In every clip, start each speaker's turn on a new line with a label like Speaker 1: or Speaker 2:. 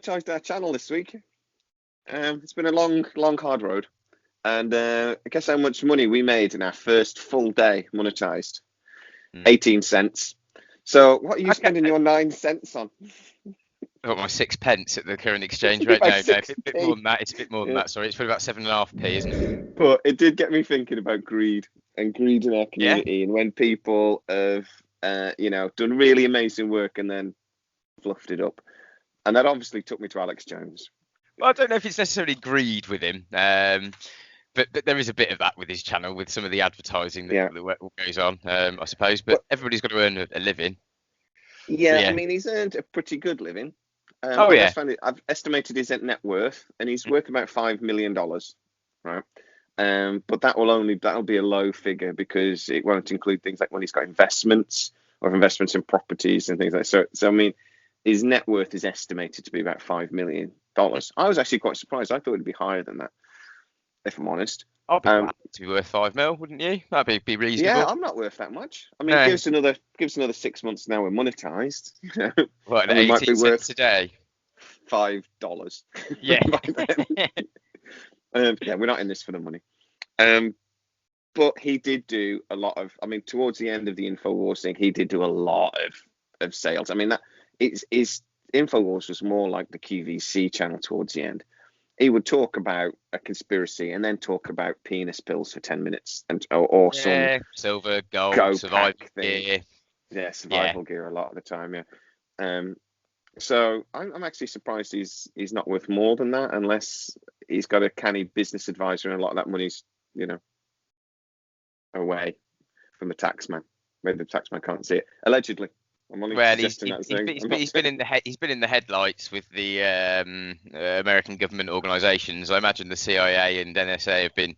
Speaker 1: monetized our channel this week. It's been a long, hard road. And guess how much money we made in our first full day monetized? 18 cents. So what are you spending your 9 cents on?
Speaker 2: I've got my 6 pence at the current exchange rate. No, a bit more than that. It's a bit more than that. Sorry, it's probably about 7.5p, isn't it?
Speaker 1: But it did get me thinking about greed in our community, and when people have, done really amazing work and then fluffed it up. And that obviously took me to Alex Jones.
Speaker 2: Well, I don't know if it's necessarily greed with him, but there is a bit of that with his channel, with some of the advertising that goes on, I suppose. But everybody's got to earn a living.
Speaker 1: Yeah, I mean, he's earned a pretty good living. I've estimated his net worth, and he's worth about $5 million, right? But that'll be a low figure because it won't include things like when he's got investments or investments in properties and things like that. So I mean, his net worth is estimated to be about $5 million. I was actually quite surprised. I thought it'd be higher than that, if I'm honest.
Speaker 2: I'd be glad to be worth $5 million, wouldn't you? That'd be reasonable.
Speaker 1: Yeah, I'm not worth that much. I mean, give us another 6 months now. We're monetized.
Speaker 2: What, 18 cents a day?
Speaker 1: $5.
Speaker 2: Yeah.
Speaker 1: Yeah, we're not in this for the money. But he did do a lot of. I mean, towards the end of the Infowars thing, he did do a lot of sales. I mean, that is Infowars was more like the QVC channel towards the end. He would talk about a conspiracy and then talk about penis pills for 10 minutes or some
Speaker 2: silver, gold, survival gear.
Speaker 1: Yeah, survival gear a lot of the time. Yeah. So I'm actually surprised he's not worth more than that, unless he's got a canny business advisor and a lot of that money's away from the taxman. Maybe the taxman can't see it. Allegedly.
Speaker 2: He's been in the headlights with the American government organisations. I imagine the CIA and NSA have been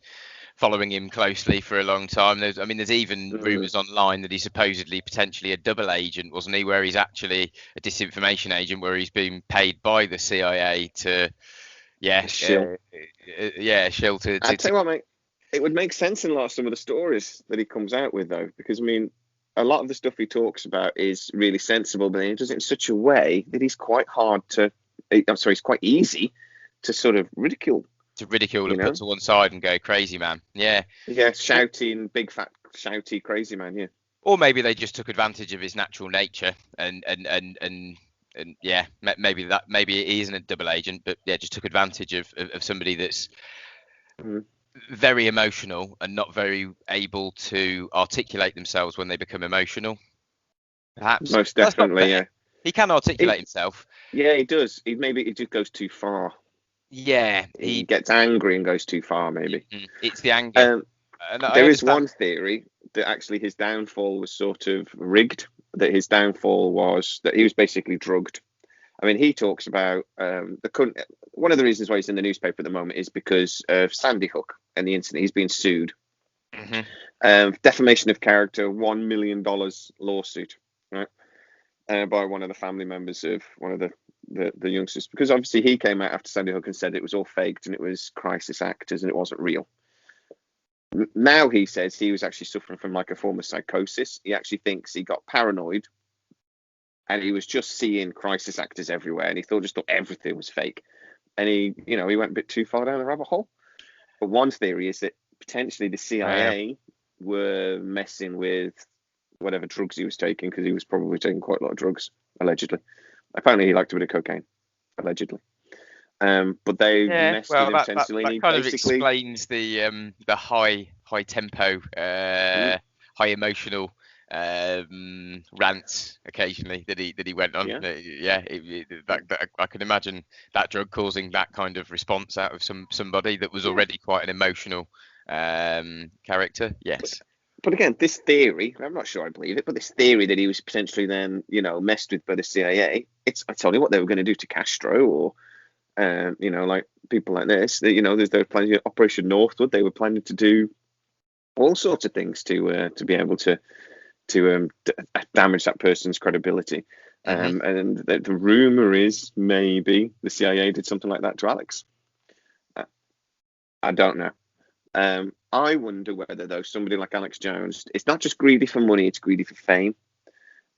Speaker 2: following him closely for a long time. There's even rumours online that he's supposedly potentially a double agent, wasn't he? Where he's actually a disinformation agent, where he's been paid by the CIA to, shill to.
Speaker 1: I tell you what, mate, it would make sense in a lot of some of the stories that he comes out with, though, because I mean, a lot of the stuff he talks about is really sensible, but he does it in such a way that he's quite easy to sort of ridicule.
Speaker 2: And put to one side and go crazy man. Yeah,
Speaker 1: shouting, big fat shouty crazy man. Yeah,
Speaker 2: or maybe they just took advantage of his natural nature and maybe he isn't a double agent, but just took advantage of somebody that's very emotional and not very able to articulate themselves when they become emotional. Perhaps.
Speaker 1: Most definitely, yeah.
Speaker 2: He can articulate himself.
Speaker 1: Yeah, he does. Maybe he just goes too far.
Speaker 2: Yeah,
Speaker 1: he gets angry and goes too far. Maybe
Speaker 2: it's the anger.
Speaker 1: There is one theory that actually his downfall was sort of rigged. That his downfall was that he was basically drugged. I mean, he talks about one of the reasons why he's in the newspaper at the moment is because of Sandy Hook and the incident. He's being sued. Defamation of character, $1 million lawsuit, right? By one of the family members of one of the youngsters, because obviously he came out after Sandy Hook and said it was all faked and it was crisis actors and it wasn't real. Now he says he was actually suffering from like a form of psychosis. He actually thinks he got paranoid and he was just seeing crisis actors everywhere and he thought everything was fake. And he went a bit too far down the rabbit hole. But one theory is that potentially the CIA were messing with whatever drugs he was taking, because he was probably taking quite a lot of drugs, allegedly. Apparently he liked a bit of cocaine, allegedly. But they messed with him potentially.
Speaker 2: That kind of explains the high tempo, high emotional rants occasionally that he went on. I can imagine that drug causing that kind of response out of somebody that was already quite an emotional character. Yes.
Speaker 1: But again, this theory, I'm not sure I believe it, but this theory that he was potentially then, messed with by the CIA, I told you what they were going to do to Castro or, like people like this. They were planning Operation Northwood. They were planning to do all sorts of things to be able to damage that person's credibility. And the rumor is maybe the CIA did something like that to Alex. I don't know. I wonder whether, though, somebody like Alex Jones, it's not just greedy for money, it's greedy for fame.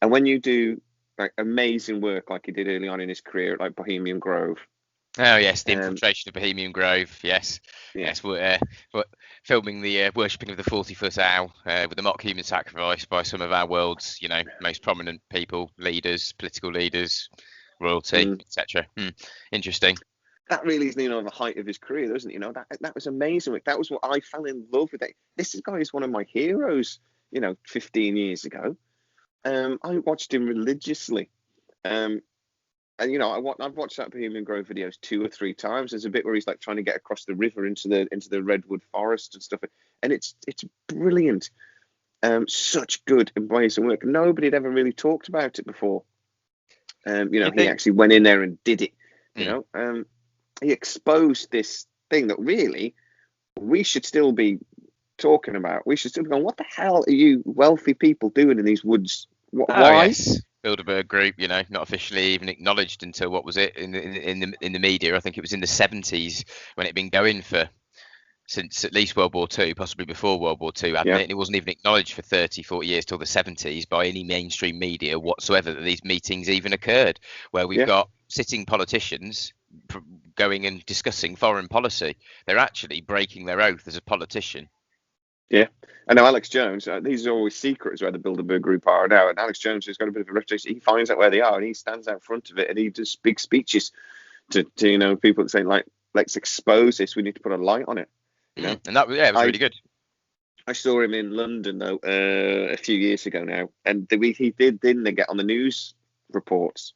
Speaker 1: And when you do like amazing work like he did early on in his career at like Bohemian Grove.
Speaker 2: Oh yes, the infiltration of Bohemian Grove. Yes,
Speaker 1: yeah.
Speaker 2: yes. We're filming the worshipping of the 40-foot owl with the mock human sacrifice by some of our world's, most prominent people, leaders, political leaders, royalty, etc. Interesting.
Speaker 1: That really is, the height of his career, isn't it? That was amazing. That was what I fell in love with. This guy is one of my heroes. 15 years ago, I watched him religiously. And I've watched that Bohemian Grove videos 2 or 3 times. There's a bit where he's like trying to get across the river into the redwood forest and stuff, and it's brilliant. Such good amazing work. Nobody had ever really talked about it before. He actually went in there and did it. He exposed this thing that really we should still be talking about. We should still be going, what the hell are you wealthy people doing in these woods? Why?
Speaker 2: Yes. Bilderberg Group, not officially even acknowledged until what was it in the media? I think it was in the 70s when it had been going since at least World War II, possibly before World War II, hadn't it? And it wasn't even acknowledged for 30, 40 years till the 70s by any mainstream media whatsoever that these meetings even occurred, where we've got sitting politicians going and discussing foreign policy. They're actually breaking their oath as a politician.
Speaker 1: Yeah. And now Alex Jones, these are always secrets where the Bilderberg Group are now. And Alex Jones has got a bit of a reputation. He finds out where they are and he stands out front of it and he does big speeches to people that say, like, let's expose this. We need to put a light on it.
Speaker 2: And that was really good.
Speaker 1: I saw him in London, though, a few years ago now. And he didn't get on the news reports.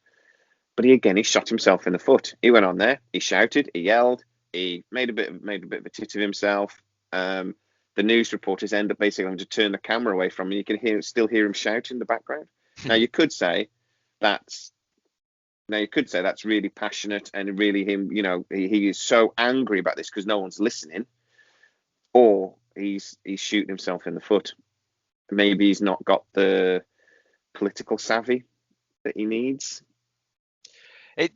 Speaker 1: But he shot himself in the foot. He went on there. He shouted. He yelled. He made a bit of a tit of himself. The news reporters end up basically having to turn the camera away from him. You can still hear him shout in the background. Now you could say that's really passionate and really him. He is so angry about this because no one's listening, or he's shooting himself in the foot. Maybe he's not got the political savvy that he needs.
Speaker 2: But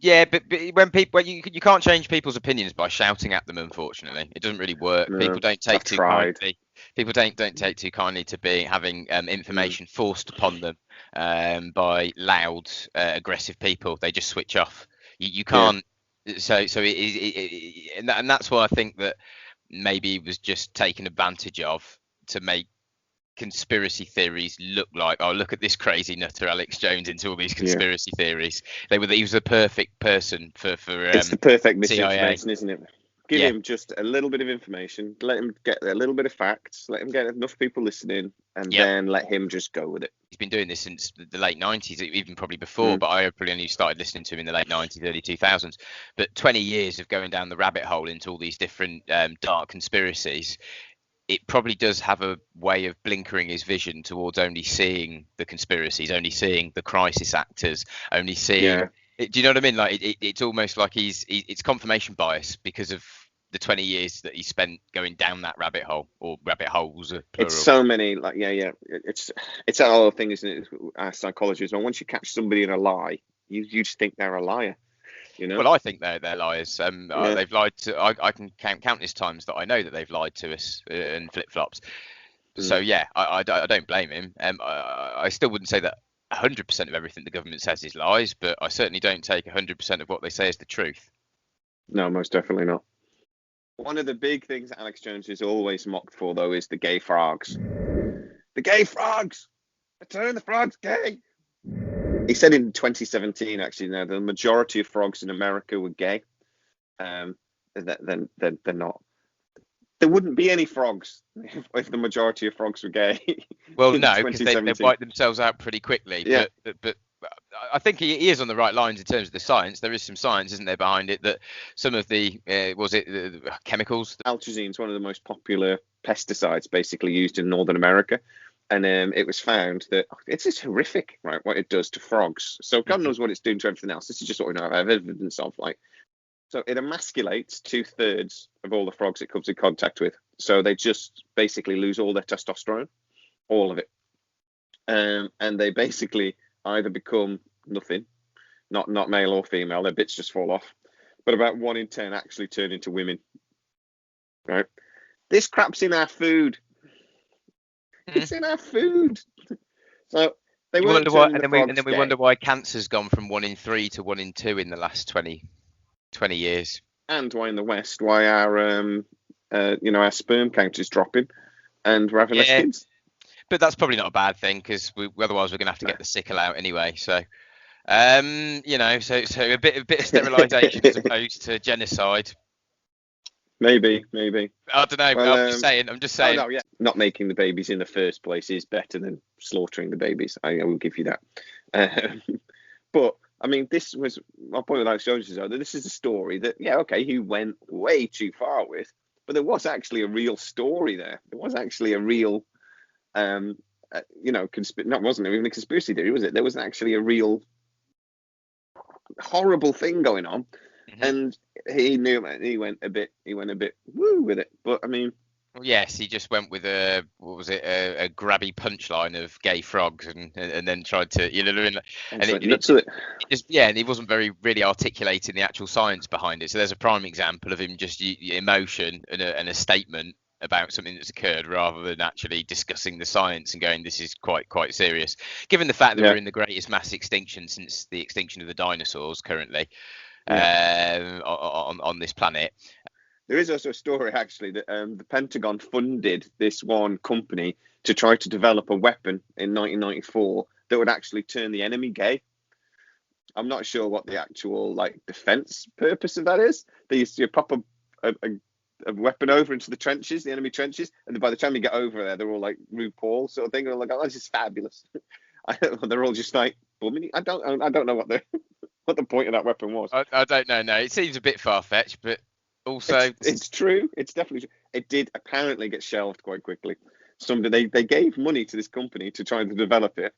Speaker 2: when you can't change people's opinions by shouting at them. Unfortunately, it doesn't really work.
Speaker 1: No,
Speaker 2: people don't take too kindly. People don't take too kindly to be having information forced upon them by loud, aggressive people. They just switch off. You can't. Yeah. So and that's why I think that maybe it was just taken advantage of to make conspiracy theories look like, oh, look at this crazy nutter Alex Jones into all these conspiracy theories. He was the perfect person for
Speaker 1: it's the perfect misinformation,
Speaker 2: CIA.
Speaker 1: Isn't it? Give him just a little bit of information, let him get a little bit of facts, let him get enough people listening, and then let him just go with it.
Speaker 2: He's been doing this since the late 90s, even probably before, but I probably only started listening to him in the late 90s, early 2000s. But 20 years of going down the rabbit hole into all these different dark conspiracies, it probably does have a way of blinkering his vision towards only seeing the conspiracies, only seeing the crisis actors, only seeing. Do you know what I mean? Like it's almost like it's confirmation bias because of the 20 years that he spent going down that rabbit hole, or rabbit holes. Plural.
Speaker 1: It's so many, It's that whole thing, isn't it? Our psychology as well. Once you catch somebody in a lie, you just think they're a liar.
Speaker 2: Well, I think they're liars. They've lied to. I can count countless times that I know that they've lied to us and flip flops. So I don't blame him. I still wouldn't say that 100% of everything the government says is lies, but I certainly don't take 100% of what they say as the truth.
Speaker 1: No, most definitely not. One of the big things that Alex Jones is always mocked for, though, is the gay frogs. The gay frogs! I turn the frogs gay! He said in 2017, actually, now the majority of frogs in America were gay. Then they're not. There wouldn't be any frogs if the majority of frogs were gay.
Speaker 2: Well, no, because they wipe themselves out pretty quickly. Yeah. But I think he is on the right lines in terms of the science. There is some science, isn't there, behind it, that some of the chemicals.
Speaker 1: Atrazine is one of the most popular pesticides basically used in Northern America. And it was found that it's just horrific, right, what it does to frogs. So God knows what it's doing to everything else. This is just what we know have evidence of. So it emasculates 2/3 of all the frogs it comes in contact with. So they just basically lose all their testosterone, all of it. And they basically either become nothing, not male or female. Their bits just fall off. But about 1 in 10 actually turn into women. Right? This crap's in our food. It's in our food. So They
Speaker 2: You
Speaker 1: weren't
Speaker 2: wonder why,
Speaker 1: turning
Speaker 2: and
Speaker 1: the
Speaker 2: then we
Speaker 1: frogs gay.
Speaker 2: wonder why cancer's gone from 1 in 3 to 1 in 2 in the last 20 years.
Speaker 1: And why in the West, why our sperm count is dropping, and we're having less kids.
Speaker 2: But that's probably not a bad thing, because otherwise we're going to have to get the sickle out anyway. So, so a bit of sterilisation as opposed to genocide.
Speaker 1: Maybe.
Speaker 2: I don't know.
Speaker 1: Well,
Speaker 2: I'm just saying.
Speaker 1: Oh no, yeah. Not making the babies in the first place is better than slaughtering the babies. I will give you that. But I mean, this was my point with Alex Jones is that this is a story that, he went way too far with, but there was actually a real story there. There was actually a real, wasn't even a conspiracy theory, was it? There was actually a real horrible thing going on, and he knew it. He went a bit woo with it. But I mean,
Speaker 2: yes, he just went with a grabby punchline of gay frogs, and then tried to, and he wasn't really articulating the actual science behind it. So there's a prime example of him just emotion and a statement about something that's occurred, rather than actually discussing the science and going, this is quite serious, given the fact that we're in the greatest mass extinction since the extinction of the dinosaurs currently on this planet.
Speaker 1: There is also a story, actually, that the Pentagon funded this one company to try to develop a weapon in 1994 that would actually turn the enemy gay. I'm not sure what the actual defense purpose of that is. They used to pop a weapon over into the trenches, the enemy trenches, and then by the time you get over there, they're all like RuPaul sort of thing. They're like, "Oh, this is fabulous." They're all just like, I don't know what the point of that weapon was.
Speaker 2: I don't know. No, it seems a bit far fetched, but also
Speaker 1: it's true. It's definitely true. It did apparently get shelved quite quickly. They gave money to this company to try to develop it,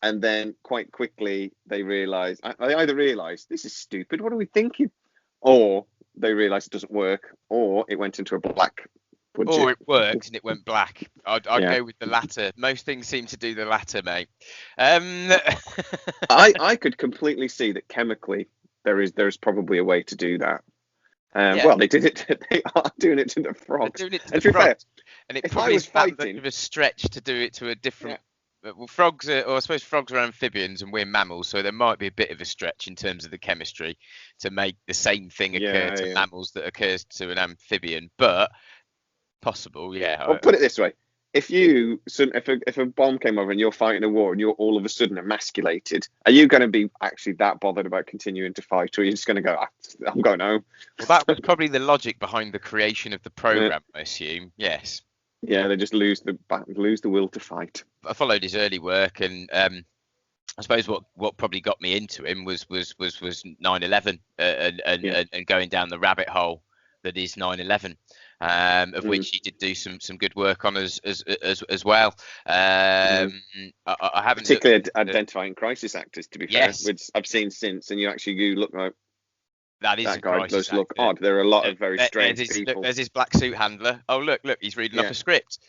Speaker 1: and then quite quickly they either realized this is stupid. What are we thinking? Or they realised it doesn't work, or it went into a black budget.
Speaker 2: Or it worked and it went black. I'd go with the latter. Most things seem to do the latter, mate.
Speaker 1: I could completely see that chemically there's probably a way to do that. Well, they did it. They are doing it to the frogs.
Speaker 2: They're doing it to the frogs, and it probably is that much of a stretch to do it to a different. Well, frogs I suppose frogs are amphibians and we're mammals, so there might be a bit of a stretch in terms of the chemistry to make the same thing occur to mammals that occurs to an amphibian, but possible, yeah.
Speaker 1: Well, put it this way: if a bomb came over and you're fighting a war and you're all of a sudden emasculated, are you going to be actually that bothered about continuing to fight, or are you just going to go, I'm going home?
Speaker 2: Well, that was probably the logic behind the creation of the program, I assume. Yes.
Speaker 1: Yeah, they just lose the will to fight.
Speaker 2: I followed his early work, and I suppose what probably got me into him was 9/11 and going down the rabbit hole that is 9/11, of which he did do some good work on as well. I haven't
Speaker 1: particularly identifying crisis actors, to be fair, which I've seen since, and you look like.
Speaker 2: That
Speaker 1: guy does look odd. There are a lot of very strange people.
Speaker 2: There's his black suit handler. Oh, look, he's reading off a script.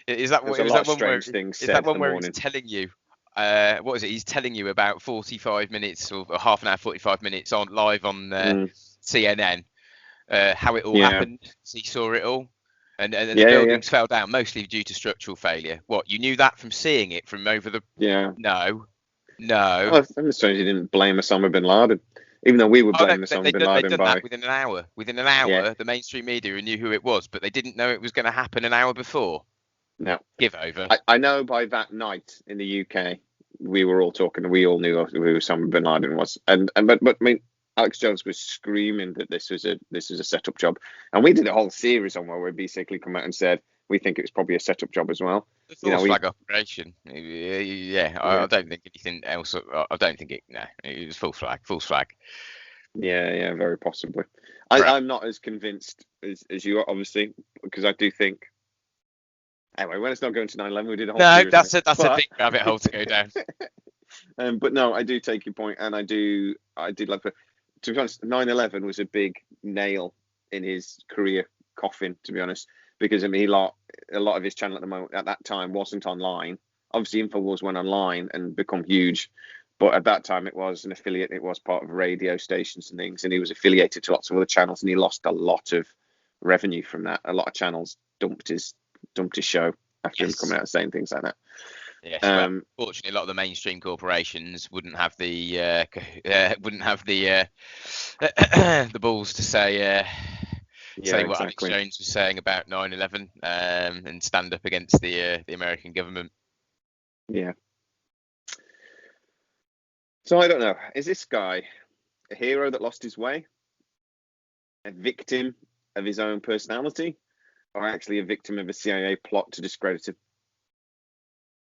Speaker 2: Is that one where he's telling you? What is it? He's telling you about 45 minutes or half an hour, 45 minutes on live on CNN. How it all happened. He saw it all, and the buildings fell down mostly due to structural failure. What, you knew that from seeing it from over the? No. Well,
Speaker 1: I'm strange he didn't blame Osama bin Laden. Even though we would blame Osama bin Laden
Speaker 2: they'd done that within an hour. Within an hour, the mainstream media knew who it was, but they didn't know it was going to happen an hour before.
Speaker 1: No.
Speaker 2: Give over.
Speaker 1: I know by that night in the UK, we were all talking, we all knew who Osama bin Laden was. But I mean, Alex Jones was screaming that this was a setup job. And we did a whole series on where we basically come out and said, we think it was probably a setup job as well.
Speaker 2: The false flag operation. I don't think anything else. I don't think it. No, it was false flag.
Speaker 1: Yeah, very possibly. I'm not as convinced as you are, obviously, because I do think. Anyway, when it's not going to 9/11, we did a whole.
Speaker 2: No, that's a big rabbit hole to go down.
Speaker 1: But no, I do take your point, and I did like. To be honest, 9/11 was a big nail in his career coffin, to be honest, because I mean, a lot of his channel at that time wasn't online. Obviously, Infowars went online and become huge, but at that time it was an affiliate. It was part of radio stations and things, and he was affiliated to lots of other channels, and he lost a lot of revenue from that. A lot of channels dumped his show after him coming out and saying things like that.
Speaker 2: Yes, well, fortunately, a lot of the mainstream corporations wouldn't have the the balls to say what Alex
Speaker 1: exactly.
Speaker 2: Jones was saying about 9/11 and stand up against the American government.
Speaker 1: Yeah. So I don't know. Is this guy a hero that lost his way, a victim of his own personality, or actually a victim of a CIA plot to discredit him,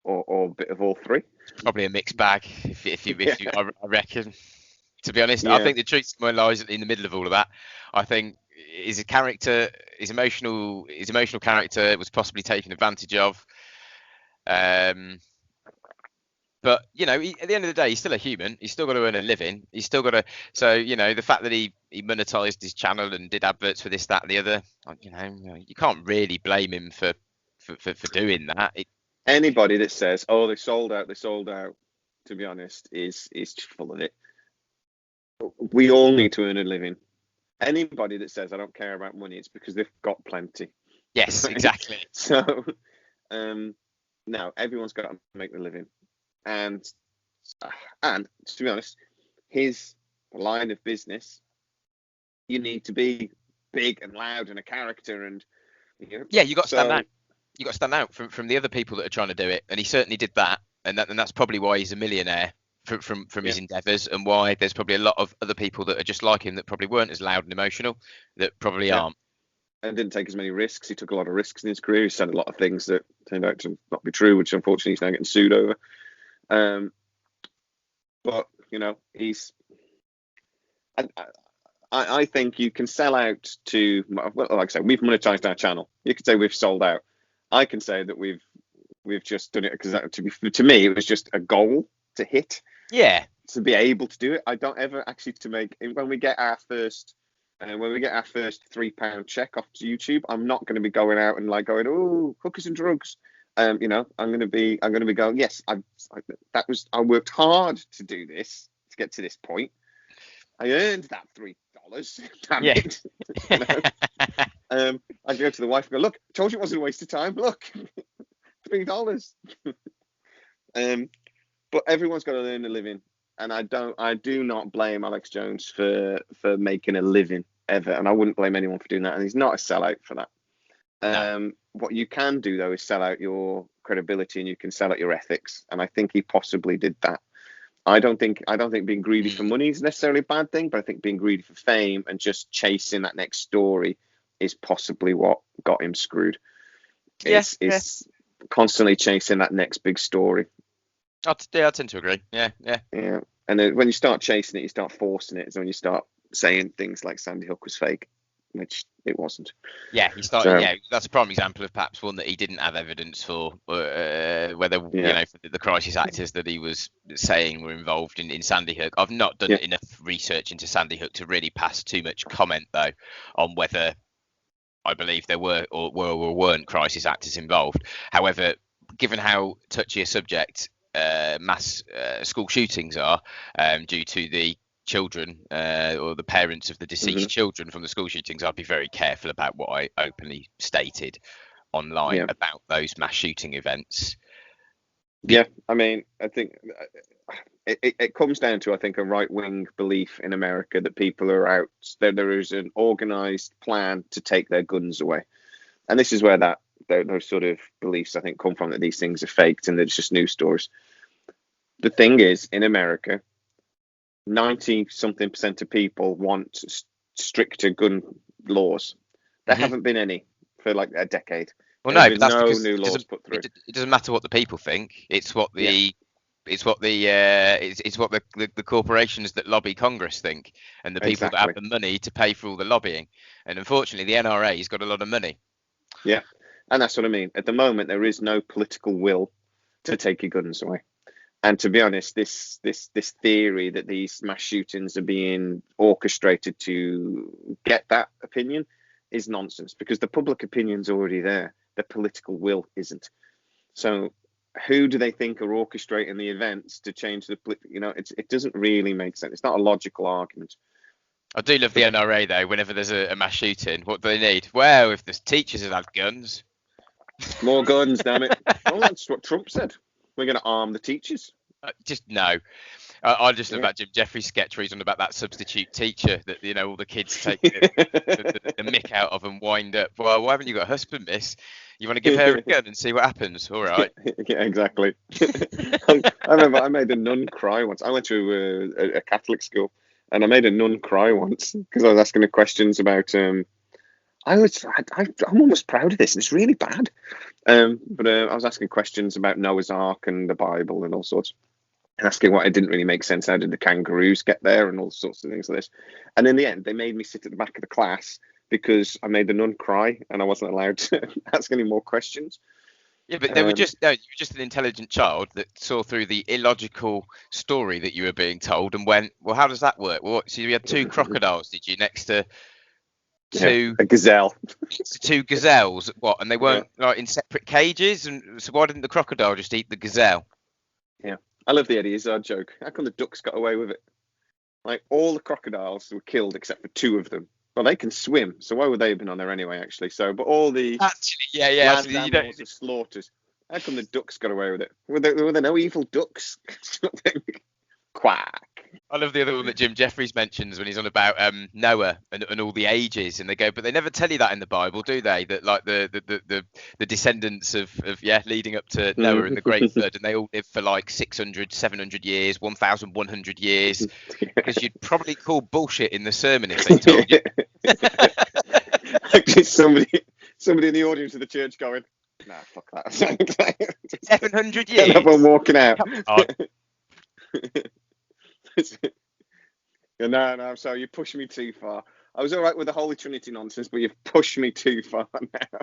Speaker 1: or a bit of all three?
Speaker 2: It's probably a mixed bag, if you I reckon. To be honest, I
Speaker 1: Yeah.
Speaker 2: think the truth lies in the middle of all of that. I think his emotional character was possibly taken advantage of. But at the end of the day, he's still a human. He's still got to earn a living. He's still got to. So the fact that he monetized his channel and did adverts for this, that, and the other, you can't really blame him for doing that.
Speaker 1: Anybody that says, "Oh, they sold out," to be honest, is full of it. We all need to earn a living. Anybody that says, "I don't care about money," it's because they've got plenty.
Speaker 2: Yes, right? Exactly.
Speaker 1: So, no, everyone's got to make the living, and to be honest, his line of business, you need to be big and loud and a character, and
Speaker 2: yeah, you got to stand out. You got to stand out from the other people that are trying to do it, and he certainly did that, and that's probably why he's a millionaire from his endeavours, and why there's probably a lot of other people that are just like him that probably weren't as loud and emotional, that probably aren't.
Speaker 1: And didn't take as many risks. He took a lot of risks in his career. He said a lot of things that turned out to not be true, which unfortunately he's now getting sued over. But he's. I think you can sell out to, well, like I said, we've monetized our channel. You could say we've sold out. I can say that we've just done it because to me it was just a goal to hit.
Speaker 2: Yeah.
Speaker 1: To be able to do it. I don't ever actually when we get our first £3 check off to YouTube, I'm not going to be going out and going, oh, hookers and drugs. I'm going to be going, yes, I worked hard to do this, to get to this point. I earned that $3. Damn it. I go to the wife and go, look, I told you it wasn't a waste of time. Look, $3. But everyone's got to earn a living. And I do not blame Alex Jones for making a living ever. And I wouldn't blame anyone for doing that. And he's not a sellout for that. No. What you can do, though, is sell out your credibility, and you can sell out your ethics. And I think he possibly did that. I don't think being greedy for money is necessarily a bad thing, but I think being greedy for fame and just chasing that next story is possibly what got him screwed. It's constantly chasing that next big story.
Speaker 2: I tend to agree. Yeah.
Speaker 1: And then when you start chasing it, you start forcing it. It's when you start saying things like Sandy Hook was fake, which it wasn't.
Speaker 2: Yeah, he started. So, that's a prime example of perhaps one that he didn't have evidence for, whether for the crisis actors that he was saying were involved in Sandy Hook. I've not done enough research into Sandy Hook to really pass too much comment though on whether I believe there were or weren't crisis actors involved. However, given how touchy a subject mass school shootings are, due to the children or the parents of the deceased children from the school shootings, I'd be very careful about what I openly stated online about those mass shooting events.
Speaker 1: Yeah, I mean, I think it comes down to, I think, a right-wing belief in America that people are out there is an organized plan to take their guns away, and this is where those sort of beliefs, I think, come from, that these things are faked and it's just news stories. The thing is, in America, 90-something% of people want stricter gun laws. There haven't been any for like a decade.
Speaker 2: Well, no, but that's
Speaker 1: no
Speaker 2: because
Speaker 1: new laws put through.
Speaker 2: It doesn't matter what the people think. It's what the corporations that lobby Congress think, and the people that have the money to pay for all the lobbying. And unfortunately, the NRA's got a lot of money.
Speaker 1: Yeah, and that's what I mean. At the moment, there is no political will to take your guns away. And to be honest, this theory that these mass shootings are being orchestrated to get that opinion is nonsense, because the public opinion's already there. The political will isn't. So who do they think are orchestrating the events to change the it doesn't really make sense. It's not a logical argument.
Speaker 2: I do love the NRA though. Whenever there's a mass shooting, what do they need? Well, if the teachers had guns,
Speaker 1: more guns, damn it. Well, that's what Trump said. We're going to arm the teachers.
Speaker 2: Just no. I just love that Jim Jeffries sketch where he's on about that substitute teacher that all the kids take the mick out of and wind up. Well, why haven't you got a husband, miss? You want to give her a gun and see what happens? All right.
Speaker 1: Yeah, exactly. I remember I made a nun cry once. I went to a Catholic school, and I made a nun cry once because I was asking her questions about. I'm almost proud of this. It's really bad. But I was asking questions about Noah's Ark and the Bible and all sorts. Asking what it didn't really make sense. How did the kangaroos get there and all sorts of things like this? And in the end, they made me sit at the back of the class because I made the nun cry and I wasn't allowed to ask any more questions.
Speaker 2: Yeah, but you were just an intelligent child that saw through the illogical story that you were being told and went, well, how does that work? Well, so you had two crocodiles, did you, next to
Speaker 1: a gazelle?
Speaker 2: Two gazelles, what? And they weren't like in separate cages, and so why didn't the crocodile just eat the gazelle?
Speaker 1: Yeah. I love the Eddie Izzard joke. How come the ducks got away with it? Like, all the crocodiles were killed except for 2 of them. Well, they can swim, so why would they have been on there anyway, actually? So, but all the land animals were slaughtered. How come the ducks got away with it? Were there no evil ducks? Quack.
Speaker 2: I love the other one that Jim Jeffries mentions when he's on about Noah and all the ages, and they go, but they never tell you that in the Bible, do they? That like the descendants of leading up to Noah and the Great Flood, and they all live for like 600, 700 years, 1,100 years, because you'd probably call bullshit in the sermon if they told you.
Speaker 1: Actually, somebody in the audience of the church going, nah, fuck that.
Speaker 2: 700 years.
Speaker 1: And everyone walking out. No, I'm sorry, you pushed me too far. I was all right with the Holy Trinity nonsense, but you've pushed me too far now.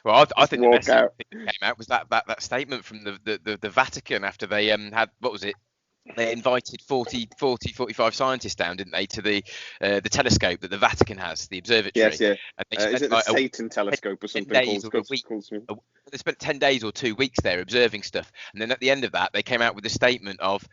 Speaker 2: Well, I think the best thing that came out was that statement from the Vatican after they had, what was it? They invited 45 scientists down, didn't they, to the telescope that the Vatican has, the observatory.
Speaker 1: Yes, yeah.
Speaker 2: And they
Speaker 1: is it the Satan telescope or something called?
Speaker 2: They spent 10 days or 2 weeks there observing stuff, and then at the end of that, they came out with a statement of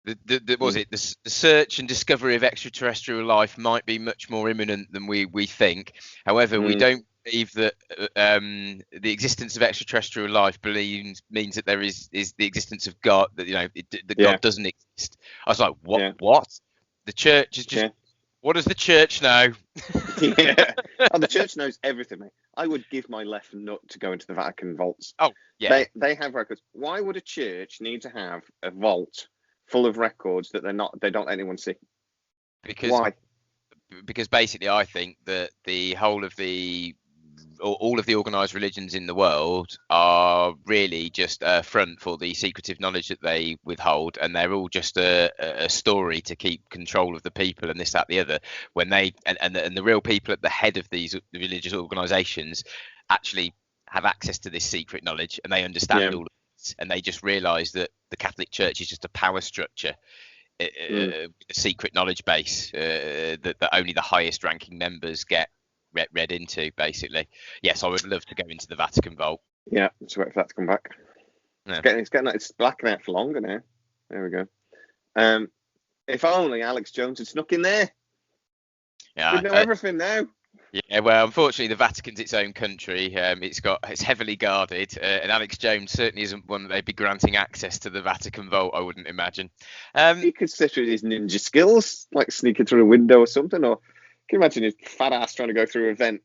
Speaker 2: the search and discovery of extraterrestrial life might be much more imminent than we think. However, we don't believe that the existence of extraterrestrial life means that there is the existence of God, that God doesn't exist. I was like, what? Yeah. What? The church is just. Yeah. What does the church know?
Speaker 1: Oh, the church knows everything, mate. I would give my left nut to go into the Vatican vaults.
Speaker 2: Oh, yeah.
Speaker 1: They have records. Why would a church need to have a vault full of records that they don't let anyone see?
Speaker 2: Why? Because basically, I think that the whole of all of the organised religions in the world are really just a front for the secretive knowledge that they withhold, and they're all just a story to keep control of the people and this, that, the other. When they and the real people at the head of these religious organisations actually have access to this secret knowledge, and they understand all of it, and they just realise that the Catholic Church is just a power structure. A secret knowledge base that only the highest ranking members get read into, basically. Yes, I would love to go into the Vatican vault.
Speaker 1: Yeah, just wait for that to come back. Yeah. It's blacking out for longer now. There we go. If only Alex Jones had snuck in there.
Speaker 2: Yeah,
Speaker 1: we know everything now.
Speaker 2: Yeah, well, unfortunately, the Vatican's its own country. It's heavily guarded, and Alex Jones certainly isn't one that they'd be granting access to the Vatican vault, I wouldn't imagine.
Speaker 1: He could sit with his ninja skills, like sneaking through a window or something, or can you imagine his fat ass trying to go through a vent?